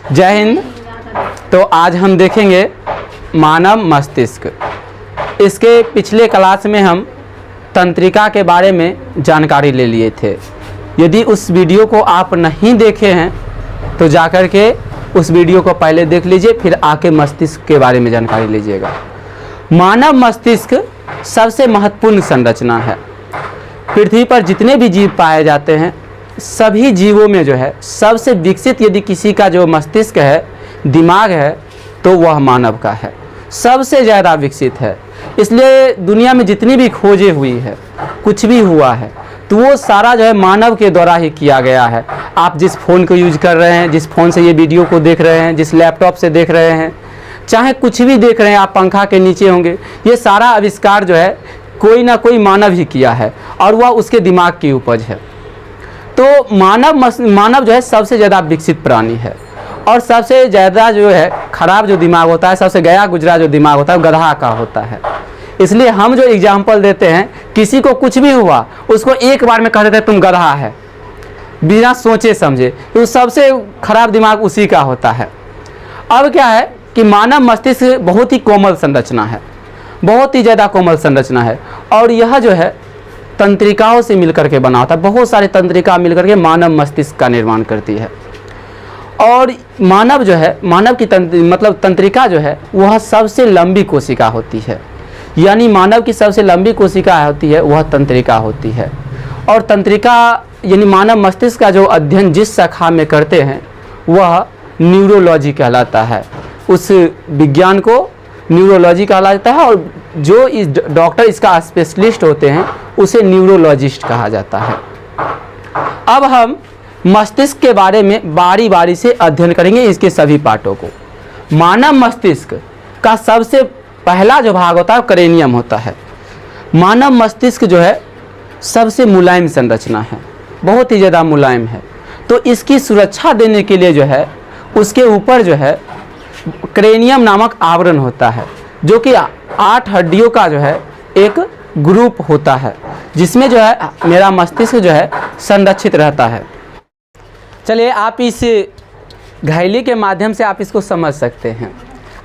जय हिंद। तो आज हम देखेंगे मानव मस्तिष्क। इसके पिछले क्लास में हम तंत्रिका के बारे में जानकारी ले लिए थे। यदि उस वीडियो को आप नहीं देखे हैं तो जाकर के उस वीडियो को पहले देख लीजिए, फिर आके मस्तिष्क के बारे में जानकारी लीजिएगा। मानव मस्तिष्क सबसे महत्वपूर्ण संरचना है। पृथ्वी पर जितने भी जीव पाए जाते हैं सभी जीवों में जो है सबसे विकसित यदि किसी का जो मस्तिष्क है, दिमाग है, तो वह मानव का है, सबसे ज़्यादा विकसित है। इसलिए दुनिया में जितनी भी खोजें हुई है, कुछ भी हुआ है, तो वो सारा जो है मानव के द्वारा ही किया गया है। आप जिस फ़ोन को यूज कर रहे हैं, जिस फ़ोन से ये वीडियो को देख रहे हैं, जिस लैपटॉप से देख रहे हैं, चाहे कुछ भी देख रहे हैं, आप पंखा के नीचे होंगे, ये सारा आविष्कार जो है कोई ना कोई मानव ही किया है और वह उसके दिमाग की उपज है। तो मानव जो है सबसे ज़्यादा विकसित प्राणी है और सबसे ज़्यादा जो है ख़राब जो दिमाग होता है, सबसे गया गुजरा जो दिमाग होता है, गधा का होता है। इसलिए हम जो एग्जाम्पल देते हैं, किसी को कुछ भी हुआ उसको एक बार में कह देते हैं तुम गधा है, बिना सोचे समझे, तो सबसे खराब दिमाग उसी का होता है। अब क्या है कि मानव मस्तिष्क बहुत ही कोमल संरचना है, बहुत ही ज़्यादा कोमल संरचना है और यह जो है तंत्रिकाओं से मिलकर के बना होता है। बहुत सारी तंत्रिका मिलकर के मानव मस्तिष्क का निर्माण करती है। और मानव जो है, मानव की तंत्रिका जो है वह सबसे लंबी कोशिका होती है, यानी मानव की सबसे लंबी कोशिका होती है वह तंत्रिका होती है। और तंत्रिका यानी मानव मस्तिष्क का जो अध्ययन जिस शाखा में करते हैं वह न्यूरोलॉजी कहलाता है। उस विज्ञान को न्यूरोलॉजी कहा जाता है और जो इस डॉक्टर इसका स्पेशलिस्ट होते हैं उसे न्यूरोलॉजिस्ट कहा जाता है। अब हम मस्तिष्क के बारे में बारी बारी से अध्ययन करेंगे, इसके सभी पार्टों को। मानव मस्तिष्क का सबसे पहला जो भाग होता है क्रेनियम होता है। मानव मस्तिष्क जो है सबसे मुलायम संरचना है, बहुत ही ज़्यादा मुलायम है। तो इसकी सुरक्षा देने के लिए जो है उसके ऊपर जो है क्रेनियम नामक आवरण होता है, जो कि 8 हड्डियों का जो है एक ग्रुप होता है, जिसमें जो है मेरा मस्तिष्क जो है संरक्षित रहता है। चलिए आप इस घैली के माध्यम से आप इसको समझ सकते हैं।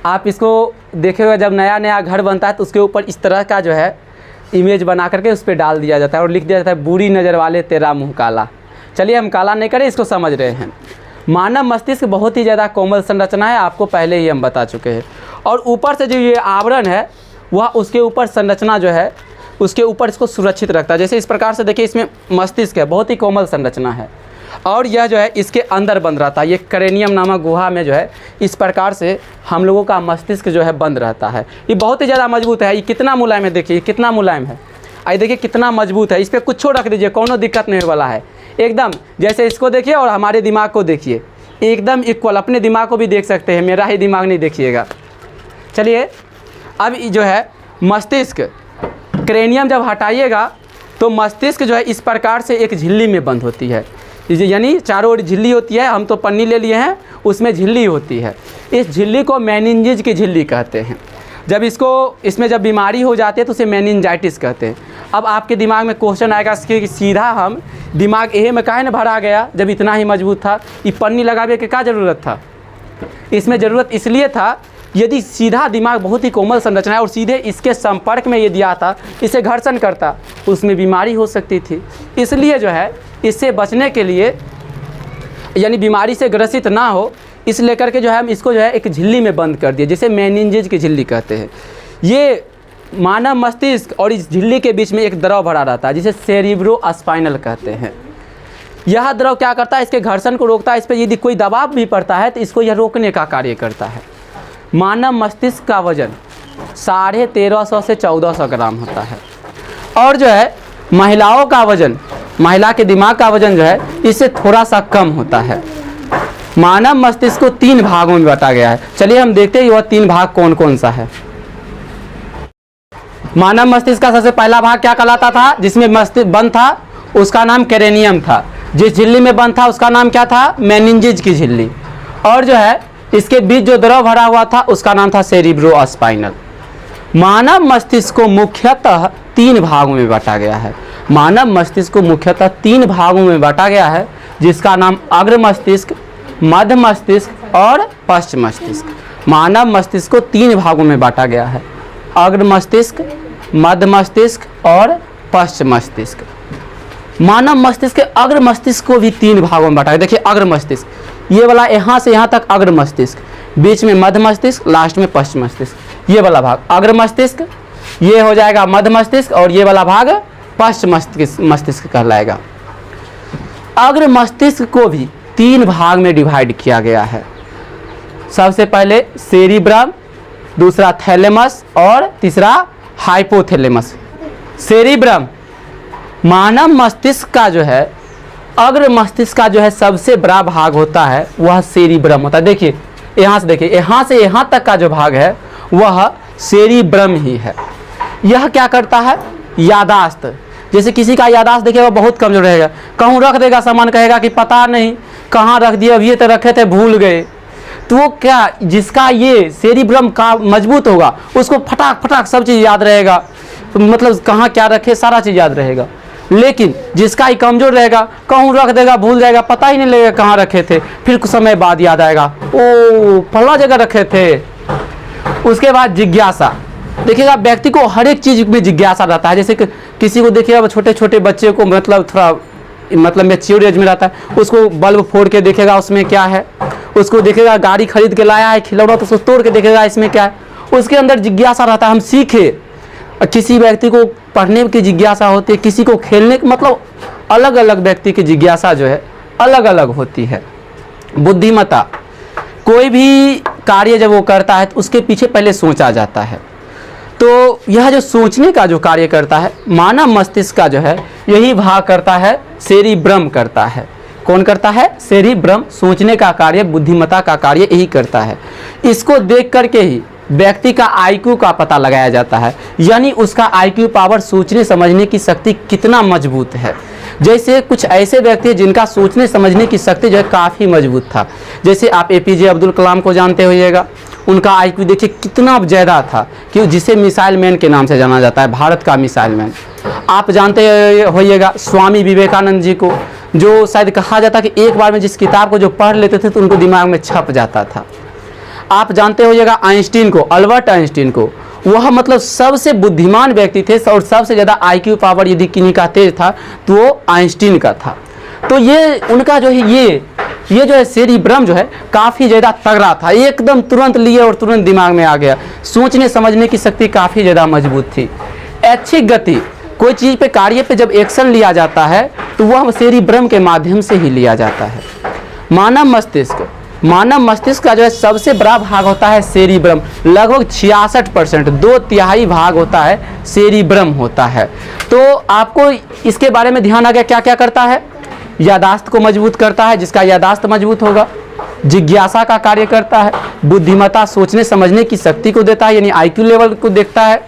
आप इसको देखे हुए जब नया नया घर बनता है तो उसके ऊपर इस तरह का जो है इमेज बना करके उस पर डाल दिया जाता है और लिख दिया जाता है बुरी नज़र वाले तेरा मुँह काला। चलिए हम काला नहीं करें, इसको समझ रहे हैं। मानव मस्तिष्क बहुत ही ज़्यादा कोमल संरचना है, आपको पहले ही हम बता चुके हैं। और ऊपर से जो ये आवरण है वह उसके ऊपर संरचना जो है उसके ऊपर इसको सुरक्षित रखता है। जैसे इस प्रकार से देखिए, इसमें मस्तिष्क है, बहुत ही कोमल संरचना है और यह जो है इसके अंदर बंद रहता है। ये क्रेनियम नामक गुहा में जो है इस प्रकार से हम लोगों का मस्तिष्क जो है बंद रहता है। ये बहुत ही ज़्यादा मजबूत है। ये कितना मुलायम है, देखिए कितना मुलायम है। आइए देखिए कितना मजबूत है। इस पर कुछ रख दीजिए, कोनो दिक्कत नहीं वाला है एकदम। जैसे इसको देखिए और हमारे दिमाग को देखिए, एकदम इक्वल। अपने दिमाग को भी देख सकते हैं, मेरा ही दिमाग नहीं देखिएगा। चलिए अब जो है मस्तिष्क, क्रेनियम जब हटाइएगा तो मस्तिष्क जो है इस प्रकार से एक झिल्ली में बंद होती है, यानी चारों ओर झिल्ली होती है। हम तो पन्नी ले लिए हैं, उसमें झिल्ली होती है। इस झिल्ली को मेनिंजेज की झिल्ली कहते हैं। जब इसमें जब बीमारी हो जाती है तो उसे मेनिंजाइटिस कहते हैं। अब आपके दिमाग में क्वेश्चन आएगा कि सीधा हम दिमाग एहे में काहे न भरा गया जब इतना ही मजबूत था, ये पन्नी लगावे के क्या ज़रूरत था? इसमें ज़रूरत इसलिए था, यदि सीधा दिमाग बहुत ही कोमल संरचना है और सीधे इसके संपर्क में यदि आता, इसे घर्षण करता, उसमें बीमारी हो सकती थी। इसलिए जो है इससे बचने के लिए, यानी बीमारी से ग्रसित ना हो, इस लेकर के जो है हम इसको जो है एक झिल्ली में बंद कर दिए, जिसे मेनिंजेज की झिल्ली कहते हैं। ये मानव मस्तिष्क और इस झिल्ली के बीच में एक द्रव भरा रहता है, जिसे सेरिब्रोस्पाइनल कहते हैं। यह द्रव क्या करता है, इसके घर्षण को रोकता है। इस पर यदि कोई दबाव भी पड़ता है तो इसको यह रोकने का कार्य करता है। मानव मस्तिष्क का वजन 1350 से 1400 ग्राम होता है और जो है महिलाओं का वजन, महिला के दिमाग का वजन जो है इससे थोड़ा सा कम होता है। मानव मस्तिष्क को 3 भागों में बांटा गया है। चलिए हम देखते हैं वह 3 भाग कौन कौन सा है। मानव मस्तिष्क का सबसे पहला भाग क्या कहलाता था? जिसमें मस्तिष्क बंद था उसका नाम क्रेनियम था। जिस झिल्ली में बंद था उसका नाम क्या था? मेनिंजेज की झिल्ली। और जो है इसके बीच जो द्रव भरा हुआ था उसका नाम था सेरिब्रोस्पाइनल। मानव मस्तिष्क को मुख्यतः 3 भागों में बांटा गया है। मानव मस्तिष्क को मुख्यतः 3 भागों में बांटा गया है, जिसका नाम अग्र मस्तिष्क, मध्य मस्तिष्क और पश्च मस्तिष्क। मानव मस्तिष्क को 3 भागों में बांटा गया है, अग्र मस्तिष्क, मध्य मस्तिष्क और पश्च मस्तिष्क। मानव मस्तिष्क के अग्र मस्तिष्क को भी 3 भागों में बांटा गया। देखिए अग्र मस्तिष्क, ये वाला यहाँ से यहाँ तक अग्र मस्तिष्क, बीच में मध्य मस्तिष्क, लास्ट में पश्च मस्तिष्क। ये वाला भाग अग्र मस्तिष्क, ये हो जाएगा मध्य मस्तिष्क और ये वाला भाग पश्च मस्तिष्क कहलाएगा। अग्र मस्तिष्क को भी 3 भाग में डिवाइड किया गया है। सबसे पहले सेरिब्रम, दूसरा थैलेमस और तीसरा हाइपोथैलेमस। सेरिब्रम मानव मस्तिष्क का जो है, अग्र मस्तिष्क का जो है सबसे बड़ा भाग होता है वह सेरिब्रम होता है। देखिए यहाँ से, देखिए यहाँ से यहाँ तक का जो भाग है वह सेरिब्रम ही है। यह क्या करता है, यादाश्त। जैसे किसी का यादाश्त देखिए वह बहुत कमजोर रहेगा, कहूँ रख देगा सामान, कहेगा कि पता नहीं कहाँ रख दिया, अब ये तो रखे थे भूल गए। तो वो क्या, जिसका ये सेरिब्रम का मजबूत होगा उसको फटाक फटाक सब चीज़ याद रहेगा, तो मतलब कहाँ क्या रखे सारा चीज़ याद रहेगा। लेकिन जिसका ही कमजोर रहेगा, कहूँ रख देगा भूल जाएगा, पता ही नहीं लगेगा कहाँ रखे थे, फिर कुछ समय बाद याद आएगा, ओ फला जगह रखे थे। उसके बाद जिज्ञासा। देखिएगा व्यक्ति को हर एक चीज़ में जिज्ञासा रहता है। जैसे कि किसी को देखिएगा छोटे छोटे बच्चे को मतलब थोड़ा मतलब मैच्योर एज में रहता है, उसको बल्ब फोड़ के देखेगा उसमें क्या है, उसको देखेगा गाड़ी खरीद के लाया है खिलौना तो उसको तोड़ के देखेगा इसमें क्या है, उसके अंदर जिज्ञासा रहता है हम सीखे। किसी व्यक्ति को पढ़ने की जिज्ञासा होती है, किसी को खेलने की, मतलब अलग अलग व्यक्ति की जिज्ञासा जो है अलग अलग होती है। बुद्धिमत्ता, कोई भी कार्य जब वो करता है तो उसके पीछे पहले सोचा जाता है। तो यह जो सोचने का जो कार्य करता है मानव मस्तिष्क का जो है यही भाग करता है, सेरिब्रम करता है। कौन करता है, सेरिब्रम। सोचने का कार्य, बुद्धिमत्ता का कार्य यही करता है। इसको देख करके ही व्यक्ति का आईक्यू का पता लगाया जाता है, यानी उसका आईक्यू पावर, सोचने समझने की शक्ति कितना मजबूत है। जैसे कुछ ऐसे व्यक्ति हैं जिनका सोचने समझने की शक्ति जो है काफ़ी मजबूत था। जैसे आप APJ अब्दुल कलाम को जानते होइएगा, उनका आईक्यू देखिए कितना ज़्यादा था कि जिसे मिसाइल मैन के नाम से जाना जाता है, भारत का मिसाइल मैन। आप जानते होइएगा स्वामी विवेकानंद जी को, जो शायद कहा जाता है कि एक बार में जिस किताब को जो पढ़ लेते थे तो उनको दिमाग में छप जाता था। आप जानते होइएगा आइंस्टीन को, अल्बर्ट आइंस्टीन को, वह मतलब सबसे बुद्धिमान व्यक्ति थे और सबसे ज़्यादा आईक्यू पावर यदि किन्हीं का तेज था तो वो आइंस्टीन का था। तो ये उनका जो है ये जो है सेरिब्रम जो है काफ़ी ज़्यादा तगड़ा था, एकदम तुरंत लिए और तुरंत दिमाग में आ गया। सोचने समझने की शक्ति काफ़ी ज़्यादा मजबूत थी। ऐच्छिक गति, कोई चीज़ पे कार्य पे जब एक्शन लिया जाता है तो वह सेरिब्रम के माध्यम से ही लिया जाता है। मानव मस्तिष्क, मानव मस्तिष्क का जो है सबसे बड़ा भाग होता है सेरिब्रम, लगभग 66%, 2/3 भाग होता है सेरिब्रम होता है। तो आपको इसके बारे में ध्यान आ गया, क्या क्या करता है, यादाश्त को मजबूत करता है, जिसका यादाश्त मजबूत होगा, जिज्ञासा का कार्य करता है, बुद्धिमत्ता सोचने समझने की शक्ति को देता है यानी आईक्यू लेवल को देखता है,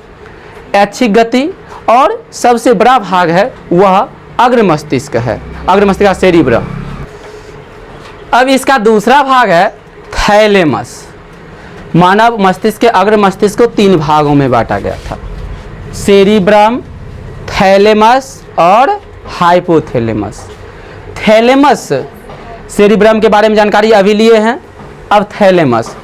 ऐच्छिक गति, और सबसे बड़ा भाग है वह अग्र मस्तिष्क है, अग्र मस्तिष्क का सेरिब्रम। अब इसका दूसरा भाग है थैलेमस। मानव मस्तिष्क के अग्र मस्तिष्क को 3 भागों में बांटा गया था, सेरिब्रम, थैलेमस और हाइपोथैलेमस। थैलेमस, सेरिब्रम के बारे में जानकारी अभी लिए हैं, अब थैलेमस।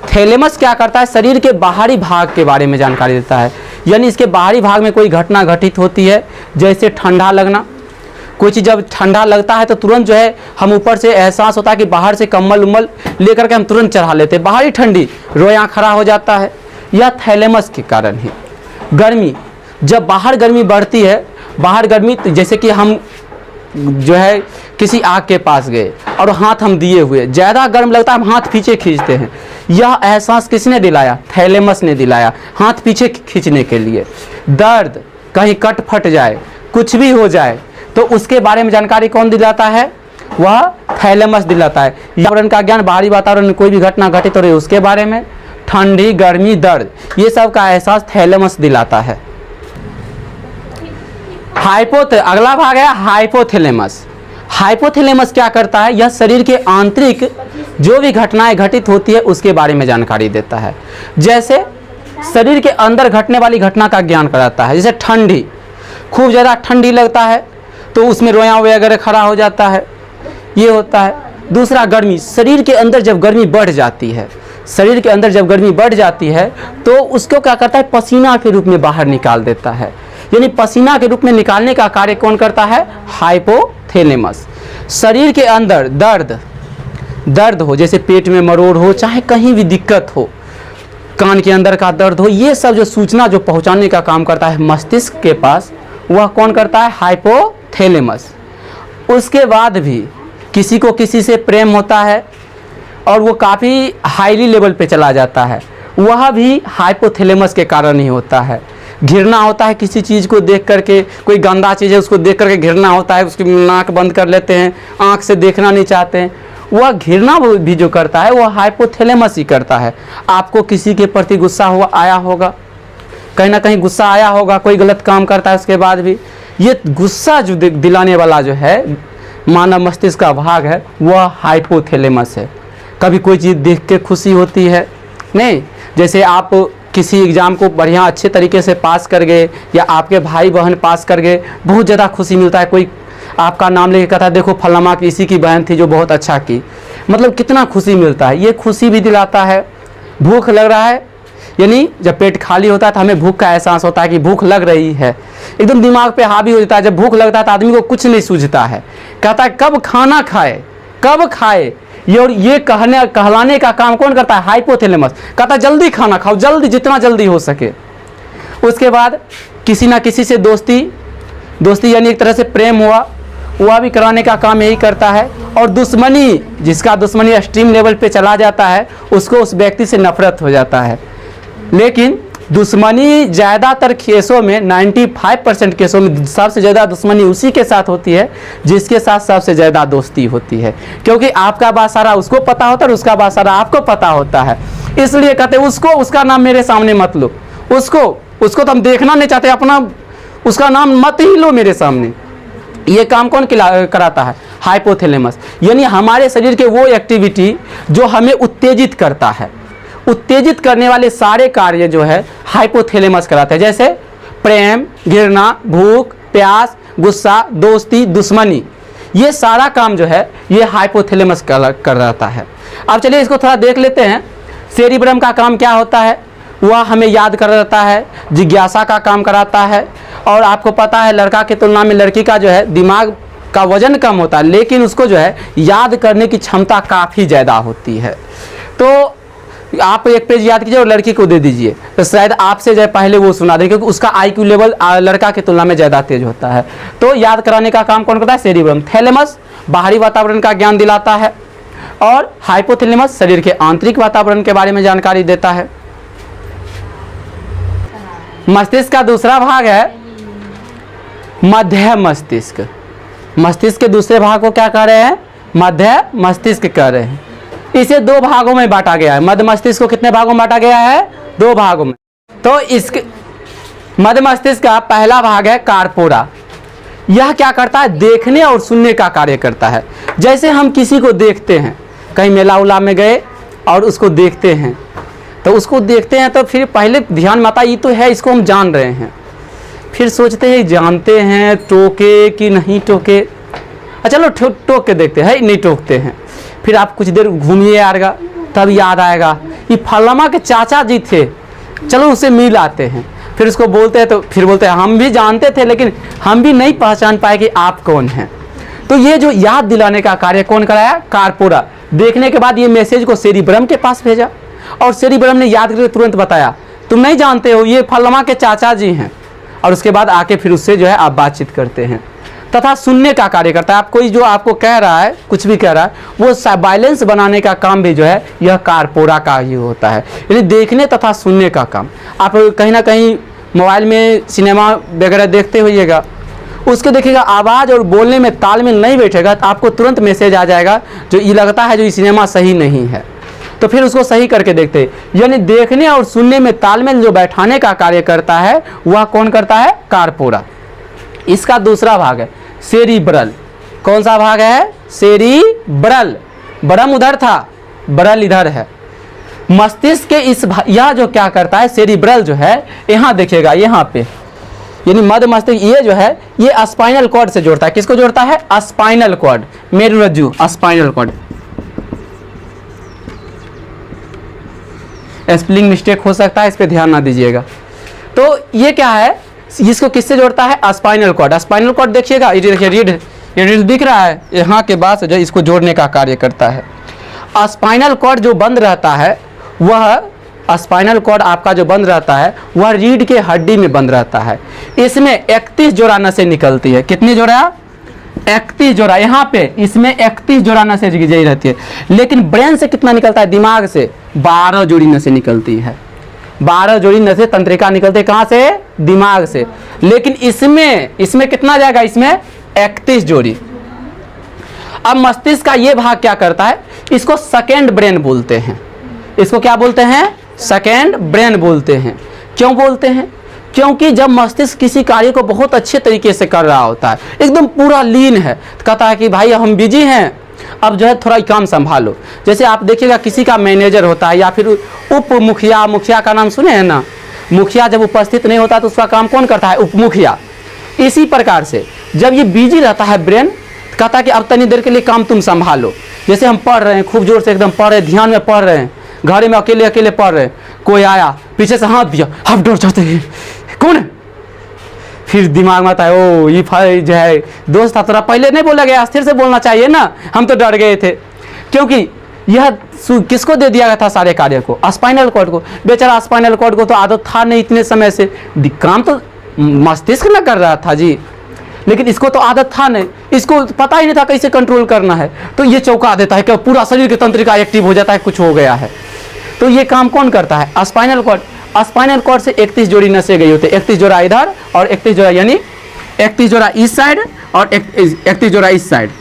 थैलेमस क्या करता है, शरीर के बाहरी भाग के बारे में जानकारी देता है, यानी इसके बाहरी भाग में कोई घटना घटित होती है, जैसे ठंडा लगना। कोई चीज़ जब ठंडा लगता है तो तुरंत जो है हम ऊपर से एहसास होता है कि बाहर से कम्बल उम्बल लेकर के हम तुरंत चढ़ा लेते हैं, बाहरी ठंडी, रोया खड़ा हो जाता है, यह थैलेमस के कारण है। गर्मी, जब बाहर गर्मी बढ़ती है, बाहर गर्मी जैसे कि हम जो है किसी आग के पास गए और हाथ हम दिए हुए, ज़्यादा गर्म लगता है, हम हाथ पीछे खींचते हैं, यह एहसास किसने दिलाया, थैलेमस ने दिलाया, हाथ पीछे खींचने के लिए। दर्द, कहीं कट फट जाए, कुछ भी हो जाए तो उसके बारे में जानकारी कौन दिलाता है, वह थैलेमस दिलाता है। वातावरण का ज्ञान, बाहरी वातावरण में कोई भी घटना घटित हो रही है उसके बारे में, ठंडी, गर्मी, दर्द, ये सब का एहसास थैलेमस दिलाता है। अगला भाग है हाइपोथैलेमस। हाइपोथैलेमस क्या करता है, यह शरीर के आंतरिक जो भी घटनाएं घटित होती है उसके बारे में जानकारी देता है। जैसे शरीर के अंदर घटने वाली घटना का ज्ञान कराता है, जैसे ठंडी, खूब ज़्यादा ठंडी लगता है तो उसमें रोया वगैरह खड़ा हो जाता है, ये होता है। दूसरा गर्मी, शरीर के अंदर जब गर्मी बढ़ जाती है, शरीर के अंदर जब गर्मी बढ़ जाती है तो उसको क्या करता है, पसीना के रूप में बाहर निकाल देता है। यानी पसीना के रूप में निकालने का कार्य कौन करता है, हाइपोथैलेमस। शरीर के अंदर दर्द हो, जैसे पेट में मरोड़ हो, चाहे कहीं भी दिक्कत हो, कान के अंदर का दर्द हो, ये सब जो सूचना जो पहुंचाने का काम करता है मस्तिष्क के पास, वह कौन करता है, हाइपोथैलेमस। उसके बाद भी किसी को किसी से प्रेम होता है और वो काफ़ी हाईली लेवल पे चला जाता है, वह भी हाइपोथैलेमस के कारण ही होता है। घृणा होता है किसी चीज़ को देख करके, कोई गंदा चीज़ है उसको देख करके घृणा होता है, उसकी नाक बंद कर लेते हैं, आँख से देखना नहीं चाहते हैं, वह घृणा भी जो करता है वह हाइपोथैलेमस ही करता है। आपको किसी के प्रति गुस्सा आया होगा, कहीं ना कहीं गुस्सा आया होगा, कोई गलत काम करता है उसके बाद भी, ये गुस्सा जो दिलाने वाला जो है मानव मस्तिष्क का भाग है वह हाइपोथैलेमस है। कभी कोई चीज़ देख के खुशी होती है नहीं, जैसे आप किसी एग्ज़ाम को बढ़िया अच्छे तरीके से पास कर गए या आपके भाई बहन पास कर गए, बहुत ज़्यादा खुशी मिलता है। कोई आपका नाम लेके कहता है देखो फलाना की इसी की बहन थी जो बहुत अच्छा की, मतलब कितना खुशी मिलता है। ये खुशी भी दिलाता है। भूख लग रहा है, यानी जब पेट खाली होता है तो हमें भूख का एहसास होता है कि भूख लग रही है, एकदम दिमाग पे हावी हो जाता है। जब भूख लगता है तो आदमी को कुछ नहीं सूझता है, कहता है कब खाना खाए कब खाए। ये और ये कहलाने का काम कौन करता है, हाइपोथैलेमस। कहता है जल्दी खाना खाओ, जल्दी, जितना जल्दी हो सके। उसके बाद किसी ना किसी से दोस्ती यानी एक तरह से प्रेम हुआ, वह भी कराने का काम यही करता है। और दुश्मनी, जिसका दुश्मनी एक्सट्रीम लेवल पे चला जाता है उसको उस व्यक्ति से नफरत हो जाता है। लेकिन दुश्मनी ज़्यादातर केसों में 95% केसों में सबसे ज़्यादा दुश्मनी उसी के साथ होती है जिसके साथ सबसे ज़्यादा दोस्ती होती है, क्योंकि आपका बात सारा उसको पता होता है और उसका बात सारा आपको पता होता है। इसलिए कहते हैं उसको, उसका नाम मेरे सामने मत लो, उसको तो हम देखना नहीं चाहते, अपना उसका नाम मत ही लो मेरे सामने। ये काम कौन कराता है, हाइपोथैलेमस। यानी हमारे शरीर के वो एक्टिविटी जो हमें उत्तेजित करता है, उत्तेजित करने वाले सारे कार्य जो है हाइपोथैलेमस कराते हैं। जैसे प्रेम, घृणा, भूख, प्यास, गुस्सा, दोस्ती, दुश्मनी, ये सारा काम जो है ये हाइपोथैलेमस कर रहता है। अब चलिए इसको थोड़ा देख लेते हैं। सेरिब्रम का काम क्या होता है, वह हमें याद कराता है, जिज्ञासा का काम कराता है। और आपको पता है लड़का की तुलना में लड़की का जो है दिमाग का वजन कम होता है, लेकिन उसको जो है याद करने की क्षमता काफ़ी ज़्यादा होती है। तो आप एक पेज याद कीजिए और लड़की को दे दीजिए, तो शायद आपसे जो है पहले वो सुना दे, क्योंकि उसका IQ लेवल लड़का की तुलना में ज़्यादा तेज होता है। तो याद कराने का काम कौन करता है, सेरिब्रम। थैलेमस बाहरी वातावरण का ज्ञान दिलाता है और हाइपोथैलेमस शरीर के आंतरिक वातावरण के बारे में जानकारी देता है। मस्तिष्क का दूसरा भाग है मध्य मस्तिष्क। मस्तिष्क के दूसरे भाग को क्या कह रहे हैं, मध्य मस्तिष्क कह रहे हैं। इसे दो भागों में बांटा गया है। मध्य मस्तिष्क को कितने भागों में बांटा गया है, दो भागों में। तो इसके मध्य मस्तिष्क का पहला भाग है कार्पोरा। यह क्या करता है, देखने और सुनने का कार्य करता है। जैसे हम किसी को देखते हैं, कहीं मेला उला में गए और उसको देखते हैं, तो उसको देखते हैं तो फिर पहले ध्यान में आता ये तो है, इसको हम जान रहे हैं। फिर सोचते हैं जानते हैं, टोके कि नहीं टोके, चलो टोक के देखते हैं, नहीं टोकते हैं। फिर आप कुछ देर घूमिए आएगा, तब याद आएगा ये फलाना के चाचा जी थे, चलो उससे मिल आते हैं। फिर उसको बोलते हैं तो फिर बोलते हैं हम भी जानते थे लेकिन हम भी नहीं पहचान पाए कि आप कौन हैं। तो ये जो याद दिलाने का कार्य कौन कराया, कार्पोरा। देखने के बाद ये मैसेज को सेरिब्रम के पास भेजा और सेरिब्रम ने याद करके तुरंत बताया तुम नहीं जानते हो ये फलाना के चाचा जी हैं। और उसके बाद आके फिर उससे जो है आप बातचीत करते हैं। तथा सुनने का कार्य करता है। आप कोई जो आपको कह रहा है, कुछ भी कह रहा है, वो बैलेंस बनाने का काम भी जो है यह कार्पोरा का ही होता है। यानी देखने तथा सुनने का काम। आप कहीं ना कहीं मोबाइल में सिनेमा वगैरह देखते होइएगा, उसके देखिएगा आवाज़ और बोलने में तालमेल नहीं बैठेगा तो आपको तुरंत मैसेज आ जाएगा जो ये लगता है जो ये सिनेमा सही नहीं है, तो फिर उसको सही करके देखते हैं। यानी देखने और सुनने में तालमेल जो बैठाने का कार्य करता है वह कौन करता है, कार्पोरा। इसका दूसरा भाग है सेरिब्रल। कौन सा भाग है, सेरिब्रल। ब्रम उधर था, ब्रल इधर है। मस्तिष्क के इस यह जो क्या करता है, सेरिब्रल जो है, यहाँ देखिएगा यहाँ पे, यानी मध्य मस्तिष्क ये जो है ये स्पाइनल कॉर्ड से जोड़ता है। किसको जोड़ता है, स्पाइनल कॉर्ड, मेरुरज्जु, स्पाइनल कॉर्ड। स्पेलिंग मिस्टेक हो सकता है, इस पर ध्यान ना दीजिएगा। तो ये क्या है, इसको किससे जोड़ता है, स्पाइनल कॉर्ड। स्पाइनल कॉर्ड देखिएगा, ये देखिए रीढ़, ये रीढ़ दिख रहा है, यहाँ के बाद जो इसको जोड़ने का कार्य करता है। स्पाइनल कॉर्ड जो बंद रहता है, वह स्पाइनल कॉर्ड आपका जो बंद रहता है वह रीढ़ के हड्डी में बंद रहता है। इसमें 31 जोड़ा नसें निकलती है। कितनी जोड़ा, 31 जोड़ा। यहाँ पे इसमें 31 जोड़ा नसें जुड़ी रहती है। लेकिन ब्रेन से कितना निकलता है, दिमाग से 12 जोड़ी नसें निकलती है। 12 जोड़ी नसें तंत्रिका निकलते कहाँ से, दिमाग से। लेकिन इसमें कितना जाएगा, इसमें 31 जोड़ी। अब मस्तिष्क का ये भाग क्या करता है, इसको सेकेंड ब्रेन बोलते हैं। इसको क्या बोलते हैं, सेकेंड ब्रेन बोलते हैं। क्यों बोलते हैं, क्योंकि जब मस्तिष्क किसी कार्य को बहुत अच्छे तरीके से कर रहा होता है, एकदम पूरा लीन है, तो कहता है कि भाई हम बिजी हैं, अब जो है थोड़ा काम संभालो। जैसे आप देखिएगा किसी का मैनेजर होता है या फिर उप मुखिया, मुखिया का नाम सुने हैं ना, मुखिया जब उपस्थित नहीं होता तो उसका काम कौन करता है, उप मुखिया। इसी प्रकार से जब ये बिजी रहता है ब्रेन, कहता है कि अब तनी देर के लिए काम तुम संभालो। जैसे हम पढ़ रहे हैं, खूब जोर से एकदम पढ़ रहे, ध्यान में पढ़ रहे हैं, घर में अकेले अकेले पढ़ रहे, कोई आया पीछे से हाथ दिया, आप डर जाते हैं, कौन है, फिर दिमाग में आता है ओ ये जो है दोस्त था, थोड़ा पहले नहीं बोला गया, स्थिर से बोलना चाहिए ना, हम तो डर गए थे। क्योंकि यह किसको दे दिया गया था सारे कार्य को, स्पाइनल कॉर्ड को। बेचारा स्पाइनल कॉर्ड को तो आदत था नहीं इतने समय से, काम तो मस्तिष्क न कर रहा था जी, लेकिन इसको तो आदत था नहीं, इसको पता ही नहीं था कैसे कंट्रोल करना है। तो ये चौंका देता है कि पूरा शरीर के तंत्रिका एक्टिव हो जाता है, कुछ हो गया है। तो ये काम कौन करता है, स्पाइनल कॉर्ड। स्पाइनल कॉर्ड से 31 जोड़ी नसें गई होती है, 31 जोड़ा इधर और 31 जोड़ा, यानी 31 जोड़ा इस साइड और 31 जोड़ा इस साइड,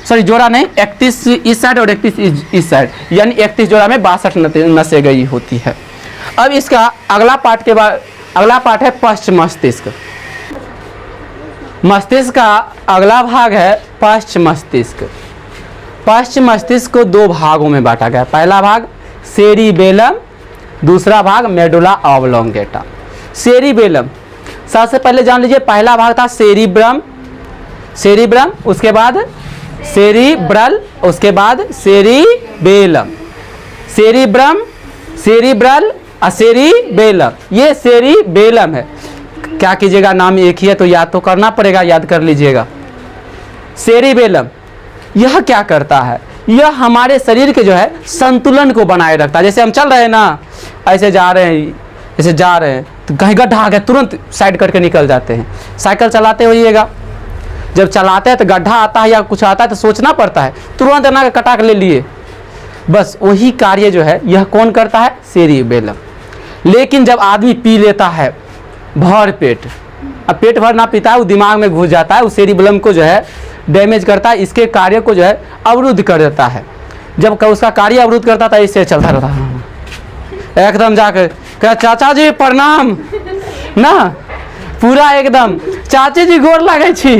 सॉरी जोड़ा नहीं, 31 इस साइड और 31 इस साइड, यानी 31 जोड़ा में 62 नसें गई होती है। अब इसका अगला पार्ट के बाद अगला पार्ट है पश्च मस्तिष्क। मस्तिष्क का अगला भाग है पश्च मस्तिष्क। पश्च मस्तिष्क को दो भागों में बांटा गया, पहला भाग सेरिबेलम, दूसरा भाग मेडुला ऑब्लोंगेटा। सेरिबेलम सबसे पहले जान लीजिए, पहला भाग था सेरिब्रम, सेरिब्रम, उसके बाद सेरिब्रल, उसके बाद सेरिबेलम। सेरिब्रम, सेरिब्रल और सेरिबेलम, ये सेरिबेलम है। क्या कीजिएगा, नाम एक ही है तो याद तो करना पड़ेगा, याद कर लीजिएगा। सेरिबेलम यह क्या करता है, यह हमारे शरीर के जो है संतुलन को बनाए रखता है। जैसे हम चल रहे हैं ना, ऐसे जा रहे हैं, ऐसे जा रहे हैं तो कहीं गड्ढा आ गया तुरंत साइड करके निकल जाते हैं। साइकिल चलाते होइएगा, जब चलाते हैं तो गड्ढा आता है या कुछ आता है तो सोचना पड़ता है, तुरंत ना कटा के ले लिए, बस वही कार्य जो है यह कौन करता है, सेरिबेलम। लेकिन जब आदमी पी लेता है भर पेट, अब पेट भर ना पीता है, वो दिमाग में घुस जाता है, उस सेरिबेलम को जो है डैमेज करता है, इसके कार्य को जो है अवरुद्ध कर देता है। जब उसका कार्य अवरुद्ध करता था, इससे चलता रहता है एकदम, जाकर कह चाचा जी प्रणाम ना, पूरा एकदम चाची जी गोर लागे छी,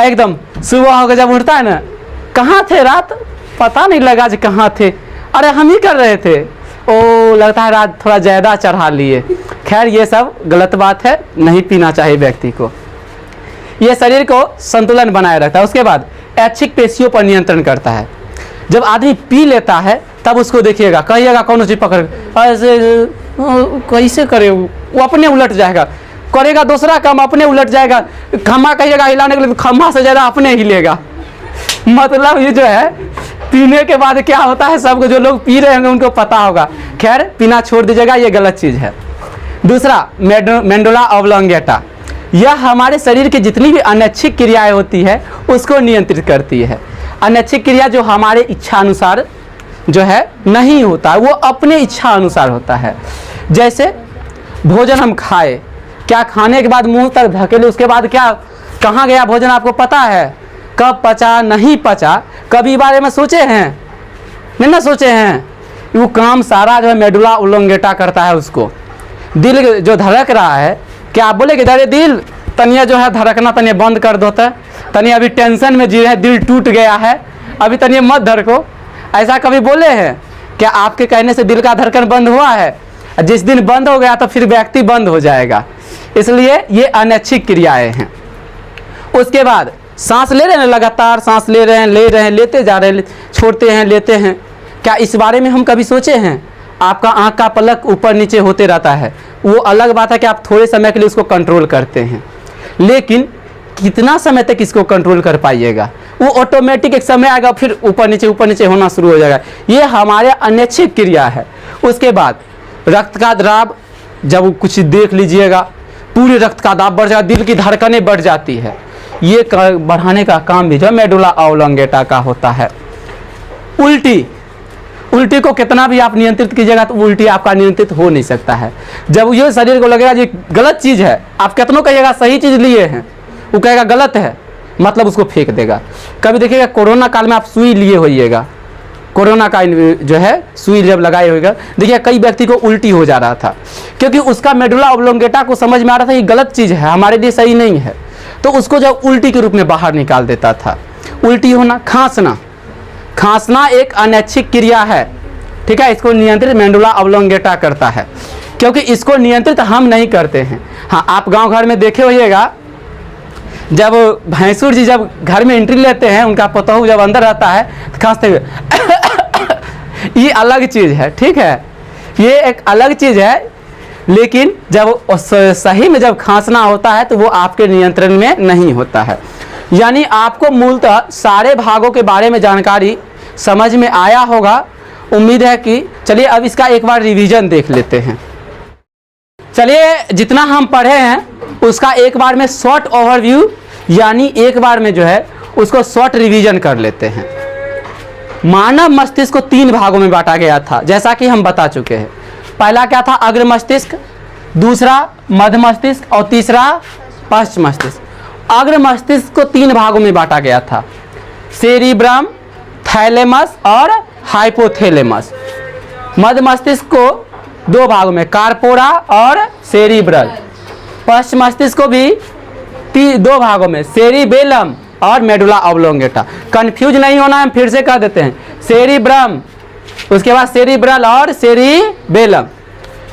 एकदम सुबह होकर जब उठता है ना, कहाँ थे रात, पता नहीं लगा जी कहाँ थे, अरे हम ही कर रहे थे, ओ लगता है रात थोड़ा ज़्यादा चढ़ा लिए। खैर ये सब गलत बात है, नहीं पीना चाहिए व्यक्ति को। ये शरीर को संतुलन बनाए रखता है। उसके बाद ऐच्छिक पेशियों पर नियंत्रण करता है। जब आदमी पी लेता है तब उसको देखिएगा, कहिएगा कौन चीज पकड़ ऐसे कैसे करे, वो अपने उलट जाएगा, करेगा दूसरा काम अपने उलट जाएगा, खम्मा कहिएगा हिलाने के लिए, खम्मा से ज़्यादा अपने हिलेगा। मतलब ये जो है पीने के बाद क्या होता है, सबको जो लोग पी रहे होंगे उनको पता होगा। खैर पीना छोड़ दीजिएगा, ये गलत चीज़ है। दूसरा मेडुला ऑब्लोंगेटा, यह हमारे शरीर की जितनी भी अनैच्छिक क्रियाएं होती है उसको नियंत्रित करती है। अनैच्छिक क्रिया जो हमारे इच्छा अनुसार जो है नहीं होता है, वो अपने इच्छा अनुसार होता है। जैसे भोजन हम खाए, क्या खाने के बाद मुंह तक धकेले, उसके बाद क्या कहाँ गया भोजन आपको पता है, कब पचा नहीं पचा, कभी बारे में सोचे हैं, नहीं ना सोचे हैं। वो काम सारा जो है मेडुला ऑब्लोंगेटा करता है उसको। दिल जो धड़क रहा है, क्या आप बोले कि अरे दिल तनिया जो है धड़कना तनिया बंद कर दो, तनिया अभी टेंशन में जी रहे, दिल टूट गया है, अभी तनिया मत धड़को, ऐसा कभी बोले हैं क्या? आपके कहने से दिल का धड़कन बंद हुआ है? जिस दिन बंद हो गया तो फिर व्यक्ति बंद हो जाएगा। इसलिए ये अनैच्छिक क्रियाएं हैं। उसके बाद सांस ले रहे हैं, लगातार सांस ले रहे हैं, लेते जा रहे हैं, छोड़ते हैं, लेते हैं, क्या इस बारे में हम कभी सोचे हैं? आपका आँख का पलक ऊपर नीचे होते रहता है। वो अलग बात है कि आप थोड़े समय के लिए उसको कंट्रोल करते हैं, लेकिन कितना समय तक इसको कंट्रोल कर पाइएगा? वो ऑटोमेटिक एक समय आएगा फिर ऊपर नीचे होना शुरू हो जाएगा। ये हमारे अनैच्छिक क्रिया है। उसके बाद रक्त का दाब, जब कुछ देख लीजिएगा पूरे रक्त का दाब बढ़ जाएगा, दिल की धड़कनें बढ़ जाती है। ये बढ़ाने का काम भी जो मेडुला ऑब्लोंगेटा का होता है। उल्टी को कितना भी आप नियंत्रित कीजिएगा तो उल्टी आपका नियंत्रित हो नहीं सकता है। जब ये शरीर को लगेगा ये गलत चीज़ है, आप कितनों कहिएगा सही चीज़ लिए हैं, वो कहेगा गलत है, मतलब उसको फेंक देगा। कभी देखिएगा कोरोना काल में आप सुई लिए होइएगा, कोरोना का जो है सुई जब लगाए होगा, देखिए कई व्यक्ति को उल्टी हो जा रहा था, क्योंकि उसका मेडुला ऑब्लोंगेटा को समझ में आ रहा था ये गलत चीज़ है, हमारे लिए सही नहीं है, तो उसको जब उल्टी के रूप में बाहर निकाल देता था। उल्टी होना, खांसना एक अनैच्छिक क्रिया है, ठीक है। इसको नियंत्रित मेडुला ऑब्लोंगेटा करता है, क्योंकि इसको नियंत्रित हम नहीं करते हैं। हाँ, आप गांव घर में देखे होइएगा, जब भैंसुर जी जब घर में एंट्री लेते हैं, उनका पतोहू जब अंदर रहता है तो खांसते हुए ये अलग चीज़ है, ठीक है, ये एक अलग चीज़ है। लेकिन जब सही में जब खांसना होता है तो वो आपके नियंत्रण में नहीं होता है। यानी आपको मूलतः सारे भागों के बारे में जानकारी समझ में आया होगा। उम्मीद है कि चलिए अब इसका एक बार रिवीजन देख लेते हैं। चलिए जितना हम पढ़े हैं उसका एक बार में शॉर्ट ओवरव्यू, यानी एक बार में जो है उसको शॉर्ट रिवीजन कर लेते हैं। मानव मस्तिष्क को 3 भागों में बांटा गया था, जैसा कि हम बता चुके हैं। पहला क्या था? अग्र मस्तिष्क, दूसरा मध्य मस्तिष्क और तीसरा पश्च मस्तिष्क। अग्र मस्तिष्क को 3 भागों में बांटा गया था, सेरिब्रम, थैलेमस और हाइपोथैलेमस। मध्य मस्तिष्क को 2 भागों में, कार्पोरा और सेरिब्रल। पश्च मस्तिष्क को भी 2 भागों में, सेरिबेलम और मेडुला ऑब्लोंगेटा। कंफ्यूज नहीं होना, हम फिर से कह देते हैं, सेरिब्रम, उसके बाद सेरिब्रल और सेरिबेलम।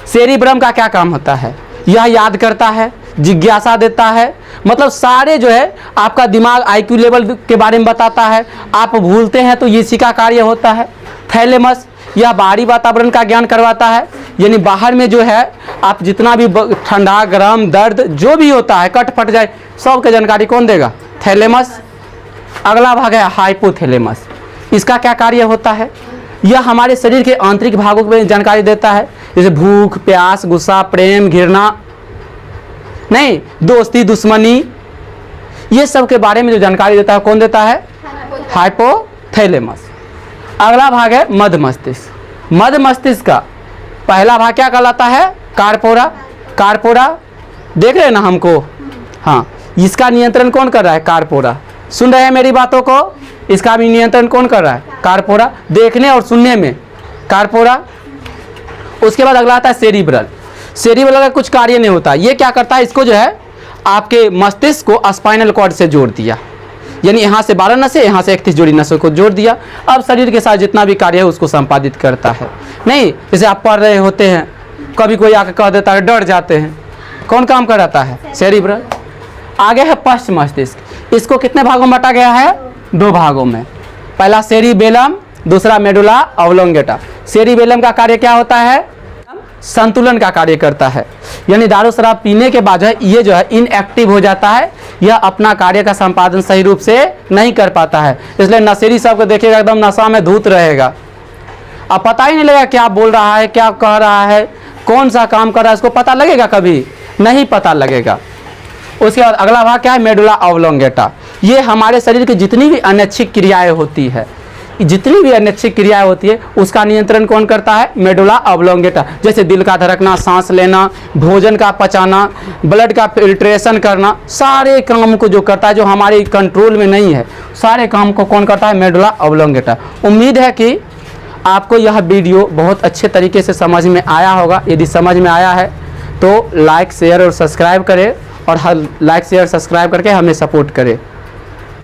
सेरिब्रम का क्या काम होता है? यह याद करता है, जिज्ञासा देता है, मतलब सारे जो है आपका दिमाग IQ लेवल के बारे में बताता है। आप भूलते हैं तो इसी का कार्य होता है। थैलेमस, यह बाहरी वातावरण का ज्ञान करवाता है, यानी बाहर में जो है आप जितना भी ठंडा गर्म दर्द जो भी होता है, कट फट जाए, सब की जानकारी कौन देगा? थैलेमस। अगला भाग है हाइपोथैलेमस। इसका क्या कार्य होता है? यह हमारे शरीर के आंतरिक भागों में जानकारी देता है, जैसे भूख, प्यास, गुस्सा, प्रेम, घृणा, नहीं दोस्ती, दुश्मनी, ये सब के बारे में जो जानकारी देता है कौन देता है? हाइपोथैलेमस। अगला भाग है मध्य मस्तिष्क। मध्य मस्तिष्क का पहला भाग क्या कहलाता है? कार्पोरा। कार्पोरा देख रहे हैं ना हमको? हाँ, इसका नियंत्रण कौन कर रहा है? कार्पोरा। सुन रहे हैं मेरी बातों को? इसका भी नियंत्रण कौन कर रहा है? कार्पोरा। देखने और सुनने में कार्पोरा। उसके बाद अगला आता है सेरिब्रल। सेरिब्रल का कुछ कार्य नहीं होता, ये क्या करता है? इसको जो है आपके मस्तिष्क को स्पाइनल कॉर्ड से जोड़ दिया, यानी यहाँ से 12 नसें, यहाँ से 31 जोड़ी नसों को जोड़ दिया। अब शरीर के साथ जितना भी कार्य है उसको संपादित करता है। नहीं, जैसे आप पढ़ रहे होते हैं, कभी कोई आकर कह देता है, डर जाते हैं, कौन काम कराता है? सेरिब्रल। आगे है पश्च मस्तिष्क। इसको कितने भागों में बांटा गया है? 2 भागों में। पहला सेरिबेलम, दूसरा मेडुला ऑब्लोंगेटा। सेरिबेलम का कार्य क्या होता है? संतुलन का कार्य करता है, यानी दारू शराब पीने के बाद ये जो है इनएक्टिव हो जाता है, यह अपना कार्य का संपादन सही रूप से नहीं कर पाता है। इसलिए नशेड़ी सबको देखिएगा एकदम नशा में धूत रहेगा, अब पता ही नहीं लगेगा क्या बोल रहा है, क्या कह रहा है, कौन सा काम कर रहा है, इसको पता लगेगा? कभी नहीं पता लगेगा। उसके बाद अगला भाग क्या है? Medulla oblongata. ये हमारे शरीर की जितनी भी अनैच्छिक क्रियाएं होती है, जितनी भी अनैच्छिक क्रियाएं होती है उसका नियंत्रण कौन करता है? Medulla oblongata. जैसे दिल का धड़कना, सांस लेना, भोजन का पचाना, ब्लड का फिल्ट्रेशन करना, सारे काम को जो करता है, जो हमारे कंट्रोल में नहीं है, सारे काम को कौन करता है? Medulla oblongata. उम्मीद है कि आपको यह वीडियो बहुत अच्छे तरीके से समझ में आया होगा। यदि समझ में आया है तो लाइक, शेयर और सब्सक्राइब करें, और लाइक, शेयर, सब्सक्राइब करके हमें सपोर्ट करें।